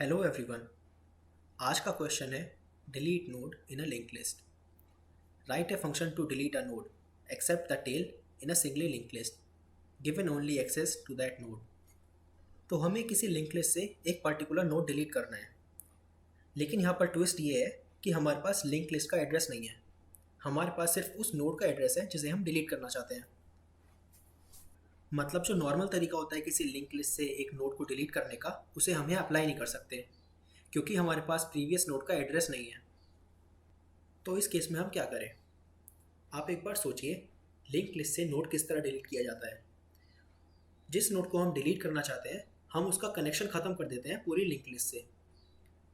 Hello everyone. आज का question है delete node in a link list. Write a function to delete a node except the tail in a singly link list given only access to that node. तो हमें किसी link list से एक particular node delete करना है, लेकिन यहाँ पर ट्विस्ट ये है कि हमारे पास लिंक लिस्ट का एड्रेस नहीं है। हमारे पास सिर्फ उस नोड का एड्रेस है जिसे हम डिलीट करना चाहते हैं। मतलब जो नॉर्मल तरीका होता है किसी लिंक लिस्ट से एक नोड को डिलीट करने का, उसे हम यहाँ अप्लाई नहीं कर सकते क्योंकि हमारे पास प्रीवियस नोड का एड्रेस नहीं है। तो इस केस में हम क्या करें? आप एक बार सोचिए, लिंक लिस्ट से नोड किस तरह डिलीट किया जाता है। जिस नोड को हम डिलीट करना चाहते हैं, हम उसका कनेक्शन ख़त्म कर देते हैं पूरी लिंक लिस्ट से।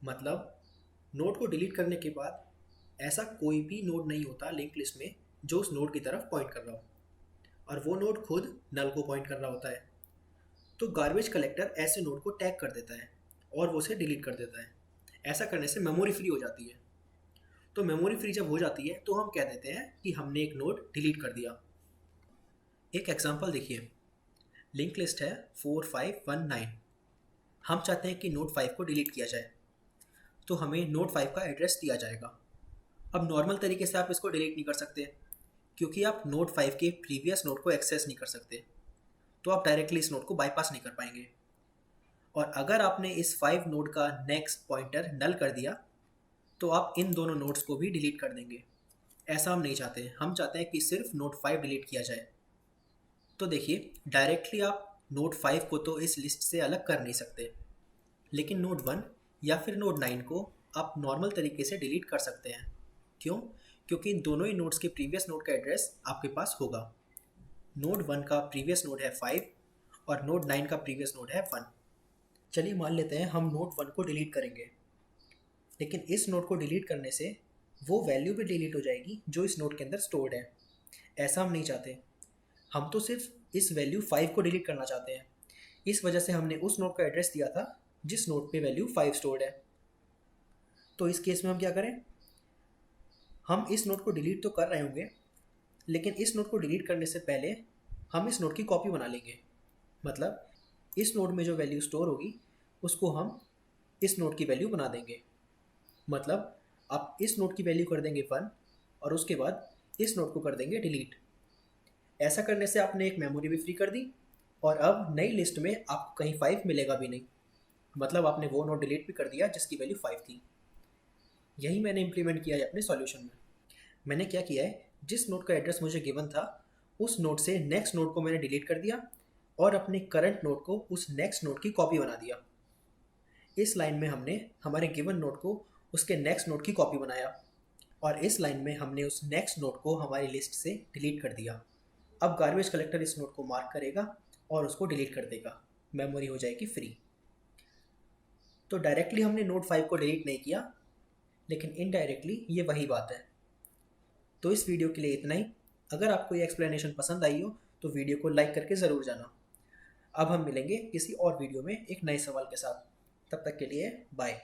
मतलब नोड को डिलीट करने के बाद ऐसा कोई भी नोड नहीं होता लिंक लिस्ट में जो उस नोड की तरफ पॉइंट कर रहा हो, और वो नोड खुद नल को पॉइंट कर रहा होता है। तो गार्बेज कलेक्टर ऐसे नोड को टैग कर देता है और वो उसे डिलीट कर देता है। ऐसा करने से मेमोरी फ्री हो जाती है। तो मेमोरी फ्री जब हो जाती है तो हम कह देते हैं कि हमने एक नोड डिलीट कर दिया। एक एग्जांपल देखिए, लिंक लिस्ट है 4519। हम चाहते हैं कि नोड 5 को डिलीट किया जाए, तो हमें नोड 5 का एड्रेस दिया जाएगा। अब नॉर्मल तरीके से आप इसको डिलीट नहीं कर सकते क्योंकि आप नोड 5 के प्रीवियस नोड को एक्सेस नहीं कर सकते, तो आप डायरेक्टली इस नोड को बाईपास नहीं कर पाएंगे। और अगर आपने इस 5 नोड का नेक्स्ट पॉइंटर नल कर दिया तो आप इन दोनों नोड्स को भी डिलीट कर देंगे। ऐसा हम नहीं चाहते। हम चाहते हैं कि सिर्फ नोड 5 डिलीट किया जाए। तो देखिए, डायरेक्टली आप नोड 5 को तो इस लिस्ट से अलग कर नहीं सकते, लेकिन नोड 1 या फिर नोड 9 को आप नॉर्मल तरीके से डिलीट कर सकते हैं। क्यों? क्योंकि इन दोनों ही नोड्स के प्रीवियस नोड का एड्रेस आपके पास होगा। नोड 1 का प्रीवियस नोड है 5 और नोड 9 का प्रीवियस नोड है 1। चलिए मान लेते हैं हम नोड 1 को डिलीट करेंगे, लेकिन इस नोड को डिलीट करने से वो वैल्यू भी डिलीट हो जाएगी जो इस नोड के अंदर स्टोर्ड है। ऐसा हम नहीं चाहते। हम तो सिर्फ इस वैल्यू 5 को डिलीट करना चाहते हैं। इस वजह से हमने उस नोड का एड्रेस दिया था जिस नोड पे वैल्यू 5 स्टोर्ड है। तो इस केस में हम क्या करें? हम इस नोड को डिलीट तो कर रहे होंगे, लेकिन इस नोड को डिलीट करने से पहले हम इस नोड की कॉपी बना लेंगे। मतलब इस नोड में जो वैल्यू स्टोर होगी उसको हम इस नोड की वैल्यू बना देंगे। मतलब आप इस नोड की वैल्यू कर देंगे 1 और उसके बाद इस नोड को कर देंगे डिलीट। ऐसा करने से आपने एक मेमोरी भी फ्री कर दी और अब नई लिस्ट में आपको कहीं 5 मिलेगा भी नहीं। मतलब आपने वो नोड डिलीट भी कर दिया जिसकी वैल्यू 5 थी। यही मैंने इम्प्लीमेंट किया है अपने सॉल्यूशन में। मैंने क्या किया है, जिस नोड का एड्रेस मुझे गिवन था उस नोड से नेक्स्ट नोड को मैंने डिलीट कर दिया और अपने करंट नोड को उस नेक्स्ट नोड की कॉपी बना दिया। इस लाइन में हमने हमारे गिवन नोड को उसके नेक्स्ट नोड की कॉपी बनाया और इस लाइन में हमने उस नेक्स्ट नोड को हमारी लिस्ट से डिलीट कर दिया। अब गार्बेज कलेक्टर इस नोड को मार्क करेगा और उसको डिलीट कर देगा। मेमोरी हो जाएगी फ्री। तो डायरेक्टली हमने नोड 5 को डिलीट नहीं किया, लेकिन इनडायरेक्टली ये वही बात है। तो इस वीडियो के लिए इतना ही। अगर आपको ये एक्सप्लेनेशन पसंद आई हो तो वीडियो को लाइक करके ज़रूर जाना। अब हम मिलेंगे किसी और वीडियो में एक नए सवाल के साथ। तब तक के लिए बाय।